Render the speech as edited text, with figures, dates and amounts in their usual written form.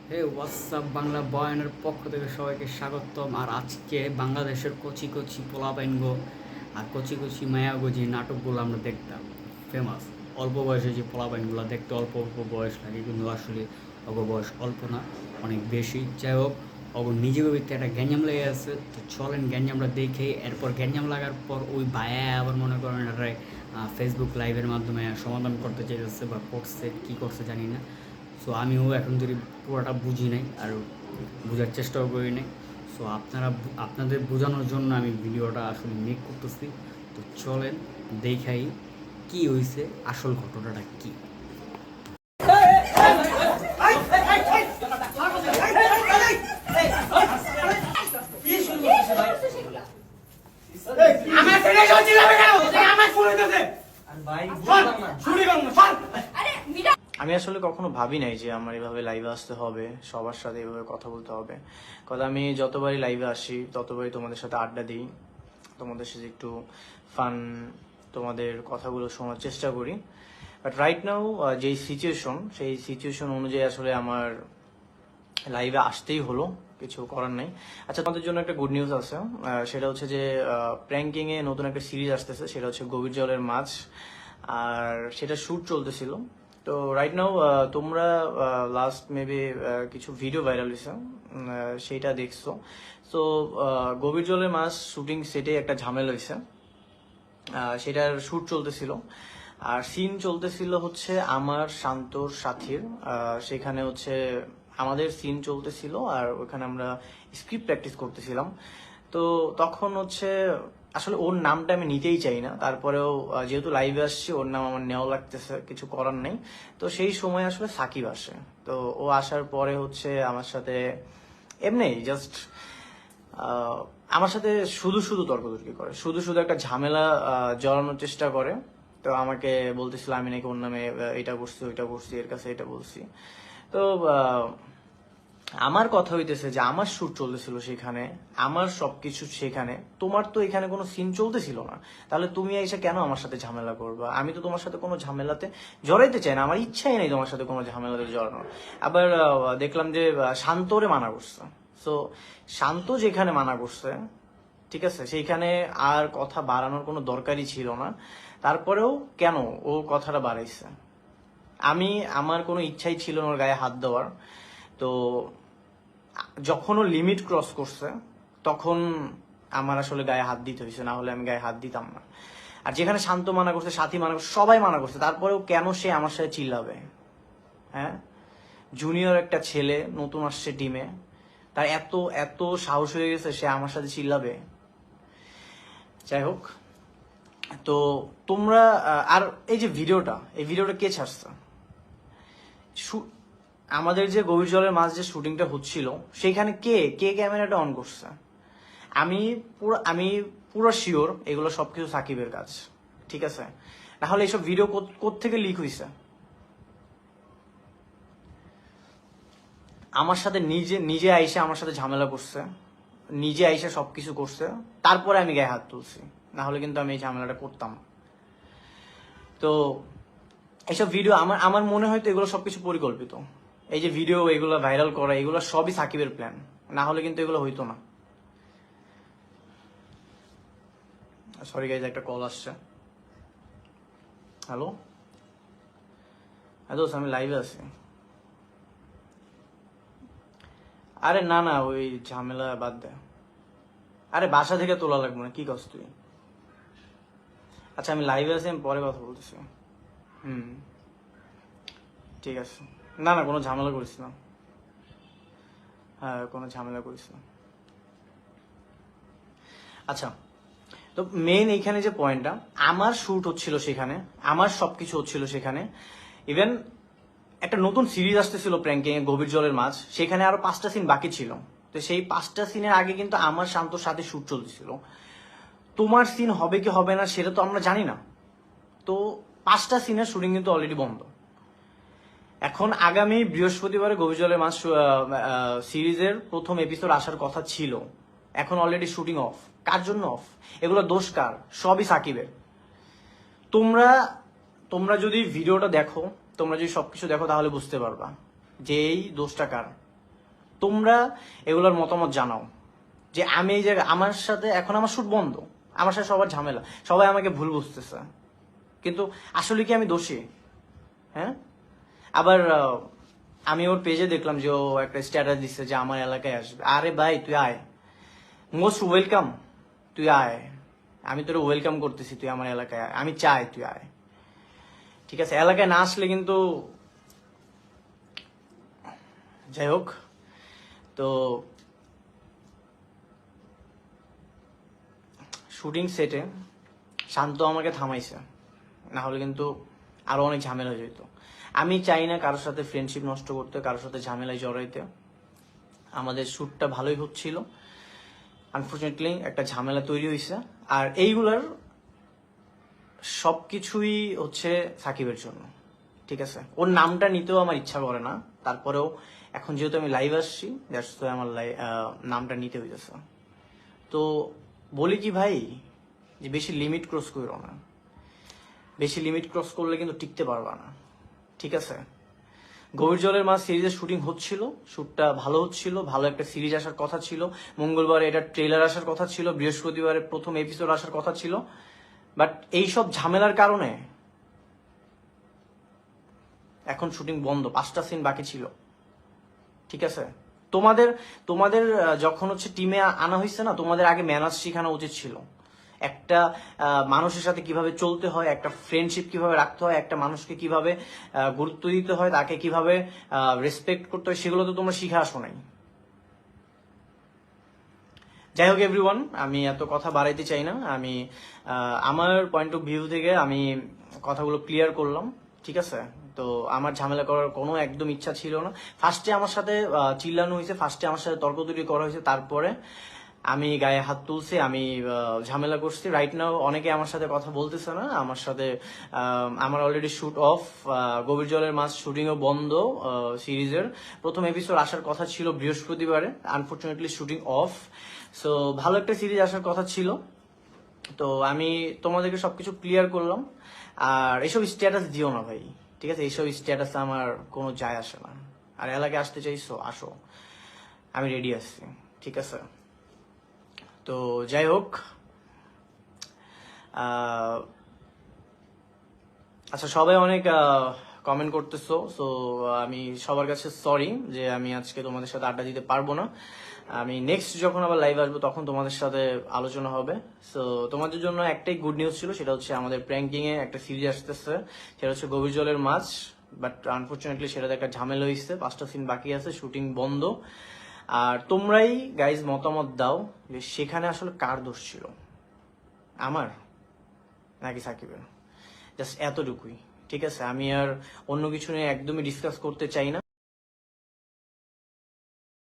হে WhatsApp Bangla বয়ানের পক্ষ থেকে সবাইকে স্বাগতম। আর আজকে বাংলাদেশের কচি কচি পোলাপাইনগো আর কচি কচি মায়াগো যে নাটকগুলো আমরা দেখতাম ফেমাস, অল্প বয়সে যে পোলাপাইনগুলো দেখতে অল্প অল্প বয়স লাগে, কিন্তু আসলে অল্প বয়স অল্প না, অনেক বেশি। যাই হোক, অব নিজের ভিত্তি একটা গ্যাঞ্জাম লেগে আছে, তো চলেন গ্যাঞ্জামটা দেখে। এরপর গ্যাঞ্জাম লাগার পর ওই ভাইয়া আবার মনে করেন এটা ফেসবুক লাইভের মাধ্যমে সমাধান করতে চাইতেছে বা করছে, কী করছে জানি না। সো আমিও এখন যদি পুরোটা বুঝি নাই আর বোঝার চেষ্টাও করি নাই। সো আপনাদের বোঝানোর জন্য আমি ভিডিওটা আসলে মেক করতেছি। তো চলেন দেখাই কি হয়েছে, আসল ঘটনাটা কি। আমি আসলে কখনো ভাবি নাই যে আমার এভাবে লাইভে আসতে হবে, সবার সাথে এভাবে কথা বলতে হবে। কারণ আমি যতবারই লাইভে আসি ততবারই তোমাদের সাথে আড্ডা দিই, তোমাদের সাথে একটু ফান, তোমাদের কথাগুলো শোনার চেষ্টা করি। বাট রাইট নাও যেই সিচুয়েশন, সেই সিচুয়েশন অনুযায়ী আসলে আমার লাইভে আসতেই হলো, কিছু করার নাই। আচ্ছা, তোমাদের জন্য একটা গুড নিউজ আছে, সেটা হচ্ছে যে প্র্যাঙ্কিং এ নতুন একটা সিরিজ আসতেছে, সেটা হচ্ছে গভীর জলের মাছ। আর সেটা শুট চলতেছিল। তো রাইট নাও তোমরা লাস্ট মেবি কিছু ভিডিও ভাইরাল হয়েছে, সেইটা দেখছো। তো গভীর জলের মাছ শুটিং সেটে একটা ঝামেলা হয়েছে, সেটার শুট চলতেছিল। আর সিন চলতেছিল হচ্ছে আমার শান্তর সাথীর, সেখানে হচ্ছে আমাদের সিন চলতেছিল আর ওখানে আমরা স্ক্রিপ্ট প্র্যাকটিস করতেছিলাম। তো তখন হচ্ছে আসলে ওর নামটা আমি নিতেই চাই না, তারপরেও যেহেতু লাইভে আসছি ওর নাম আমার নেওয়া লাগতেছে, কিছু করার নেই। তো সেই সময় আসলে সাকিব আসে। তো ও আসার পরে হচ্ছে আমার সাথে এমনি জাস্ট আমার সাথে শুধু শুধু তর্কতর্কি করে, শুধু শুধু একটা ঝামেলা জড়ানোর চেষ্টা করে। তো আমাকে বলতেছিল আমি নাকি ওর নামে এটা করছি ওইটা করছি, এর কাছে এটা বলছি। তো আমার কথা হইতেছে যে আমার শুট চলতেছিল সেখানে, আমার সবকিছু সেখানে, তোমার তো এখানে কোনো সিন চলতেছিল না। তাহলে তুমি এসে কেন আমার সাথে ঝামেলা করবা? আমি তো তোমার সাথে কোনো ঝামেলাতে জড়াইতে চাই না, আমার ইচ্ছাই নেই তোমার সাথে কোনো ঝামেলাতে জড়ানোর। আবার দেখলাম যে শান্তরে মানা করছে। সো শান্ত যেখানে মানা করছে, ঠিক আছে, সেইখানে আর কথা বাড়ানোর কোনো দরকারই ছিল না। তারপরেও কেন ও কথাটা বাড়াইছে? আমার কোনো ইচ্ছাই ছিল না ওর গায়ে হাত দেওয়ার। তো যখন ও লিমিট ক্রস করছে তখন আমার আসলে গায়ে হাত দিতে হয়েছে, না হলে আমি গায়ে হাত দিতাম না। আর যেখানে শান্ত মানা করছে, সাথী মানা করছে, সবাই মানা করছে, তারপরেও কেন সে আমার সাথে চিল্লাবে? হ্যাঁ, জুনিয়র একটা ছেলে নতুন আসছে টিমে, তার এত এত সাহস হয়ে গেছে সে আমার সাথে চিল্লাবে? যাই হোক, তো তোমরা আর এই যে এই ভিডিওটা কে ছাড়ছে? আমাদের যে গভীর জলের মাছ যে শুটিংটা হচ্ছিল সেখানে কে কে ক্যামেরাটা অন করছে? আমি পুরো শিওর এগুলো সবকিছু সাকিবের কাজ, ঠিক আছে? না হলে এইসব ভিডিও কোত্থেকে লিক হয়েছে? আমার সাথে নিজে নিজে আইসা আমার সাথে ঝামেলা করছে, নিজে আইসা সবকিছু করছে, তারপরে আমি গায়ে হাত তুলছি, না হলে কিন্তু আমি এই ঝামেলাটা করতাম। তো এইসব ভিডিও আমার আমার মনে হয় তো এগুলো সবকিছু পরিকল্পিত। এই যে ভিডিও এগুলো ভাইরাল করা, এগুলো সবই সাকিবের প্ল্যান, না হলে কিন্তু এগুলো হইতো না। সরি গাইজ, একটা কল আসছে। হ্যালো হ্যালো, আমি লাইভে আছি। আরে না না, ওই ঝামেলা বাদ দে। আরে বাসা থেকে তোলা লাগবে না, কি কস তুই? আচ্ছা, আমি লাইভে আছি, আমি পরে কথা বলতেছি। হুম, ঠিক আছে। না না, কোনো ঝামেলা করিস না। হ্যাঁ, কোনো ঝামেলা করিস না। আচ্ছা, তো মেইন এইখানে যে পয়েন্টটা, আমার শুট হচ্ছিল সেখানে, আমার সবকিছু হচ্ছিল সেখানে। ইভেন একটা নতুন সিরিজ আসতেছিল প্র্যাঙ্কিং এ, গভীর জলের মাছ, সেখানে আরো 5টা সিন বাকি ছিল। তো সেই 5টা সিনের আগে কিন্তু আমার শান্তর সাথে শুট চলতেছিল। তোমার সিন হবে কি হবে না সেটা তো আমরা জানি না। তো 5টা সিনের শুটিং কিন্তু অলরেডি বন্ধ। এখন আগামী বৃহস্পতিবারে গভীর জলের মাছ সিরিজের প্রথম এপিসোড আসার কথা ছিল, এখন অলরেডি শুটিং অফ। কার জন্য অফ? এগুলো দোষ কার? সবই সাকিবের। তোমরা তোমরা যদি ভিডিওটা দেখো, তোমরা যদি সবকিছু দেখো, তাহলে বুঝতে পারবা যে এই দোষটা কার। তোমরা এগুলোর মতামত জানাও যে আমি এই জায়গায় আমার সাথে এখন আমার শুট বন্ধ, আমার সাথে সবার ঝামেলা, সবাই আমাকে ভুল বুঝতেছে, কিন্তু আসলে কি আমি দোষী? হ্যাঁ, আবার আমি ওর পেজে দেখলাম যে ও একটা স্ট্যাটাস দিচ্ছে যে আমার এলাকায় আসবে। আরে ভাই তুই আয়, মোস্ট ওয়েলকাম, তুই আয়, আমি তোর ওয়েলকাম করতেছি, তুই আমার এলাকায় আয়, আমি চাই তুই আয়, ঠিক আছে? এলাকায় না আসলে কিন্তু যাই হোক। তো শুটিং সেটে শান্ত আমাকে থামাইছে, না হলে কিন্তু আরো অনেক ঝামেলা হয়ে যেত। আমি চাই না কারোর সাথে ফ্রেন্ডশিপ নষ্ট করতে, কারোর সাথে ঝামেলায় জড়াইতে। আমাদের শ্যুটটা ভালোই হচ্ছিল, আনফর্চুনেটলি একটা ঝামেলা তৈরি হয়েছে। আর এইগুলার সবকিছুই হচ্ছে সাকিবের জন্য, ঠিক আছে? ওর নামটা নিতেও আমার ইচ্ছা করে না, তারপরেও এখন যেহেতু আমি লাইভ আসছি, দ্যাটস ওয়াই আমার নামটা নিতে হইতেছে। তো বলি কি ভাই, যে বেশি লিমিট ক্রস করো না, বেশি লিমিট ক্রস করলে কিন্তু টিকতে পারবা না, ঠিক আছে? গভীর জলের মাছ সিরিজের শুটিং হচ্ছিল, শুটটা ভালো হচ্ছিল, ভালো একটা সিরিজ আসার কথা ছিল, মঙ্গলবারে এটা ট্রেলার আসার কথা ছিল, বৃহস্পতিবারে প্রথম এপিসোড আসার কথা ছিল, বাট এইসব ঝামেলার কারণে এখন শুটিং বন্ধ, 5টা সিন বাকি ছিল, ঠিক আছে? তোমাদের তোমাদের যখন হচ্ছে টিমে আনা হয়েছে না, তোমাদের আগে ম্যানার্স শেখানো উচিত ছিল। একটা মানুষের সাথে কিভাবে চলতে হয়, একটা ফ্রেন্ডশিপ কিভাবে রাখতে হয়, একটা মানুষকে কিভাবে গুরুত্ব দিতে হয়, তাকে কিভাবে রেসপেক্ট করতে হয়, সেগুলো তো তোমরা শিখে আসো নাই। যাই হোক এভরিওয়ান, আমি এত কথা বাড়াইতে চাই না। আমি আমার পয়েন্ট অফ ভিউ থেকে আমি কথাগুলো ক্লিয়ার করলাম, ঠিক আছে? তো আমার ঝামেলা করার কোনো একদম ইচ্ছা ছিল না। ফার্স্টে আমার সাথে চিল্লানো হয়েছে, ফার্স্টে আমার সাথে তর্ক তৈরি করা হয়েছে, তারপরে আমি গায়ে হাত তুলছি, আমি ঝামেলা করছি। রাইট নাও অনেকে আমার সাথে কথা বলতেছে না, আমার সাথে আমার অলরেডি শুট অফ, গভীর জলের মাছ শুটিংও বন্ধ। সিরিজের প্রথম এপিসোড আসার কথা ছিল বৃহস্পতিবারে, আনফর্চুনেটলি শুটিং অফ। সো ভালো একটা সিরিজ আসার কথা ছিল। তো আমি তোমাদেরকে সবকিছু ক্লিয়ার করলাম। আর এইসব স্ট্যাটাস দিও না ভাই, ঠিক আছে? এইসব স্ট্যাটাস আমার কোনো যায় আসে না। আর এলাকায় আসতে চাইছো আসো, আমি রেডি আছি, ঠিক আছে? তো যাই হোক, আচ্ছা সবাই অনেক কমেন্ট করতেছো, সো আমি সবার কাছে সরি যে আমি আজকে তোমাদের সাথে আড্ডা দিতে পারবো না। আমি নেক্সট যখন আবার লাইভ আসবো তখন তোমাদের সাথে আলোচনা হবে। সো তোমাদের জন্য একটাই গুড নিউজ ছিল, সেটা হচ্ছে আমাদের প্র্যাঙ্কিং এ একটা সিরিজ আসতেছে, সেটা হচ্ছে গভীর জলের মাছ। বাট আনফর্চুনেটলি সেটাতে একটা ঝামেলা হয়েছে, 5টা সিন বাকি আছে, শুটিং বন্ধ। আর তোমরাই গাইজ মতামত দাও যে সেখানে আসলে কার দোষ ছিল, আমার নাকি সাকিবের? জাস্ট এতটুকুই, ঠিক আছে? আমি আর অন্য কিছু নিয়ে একদমই ডিসকাস করতে চাই না।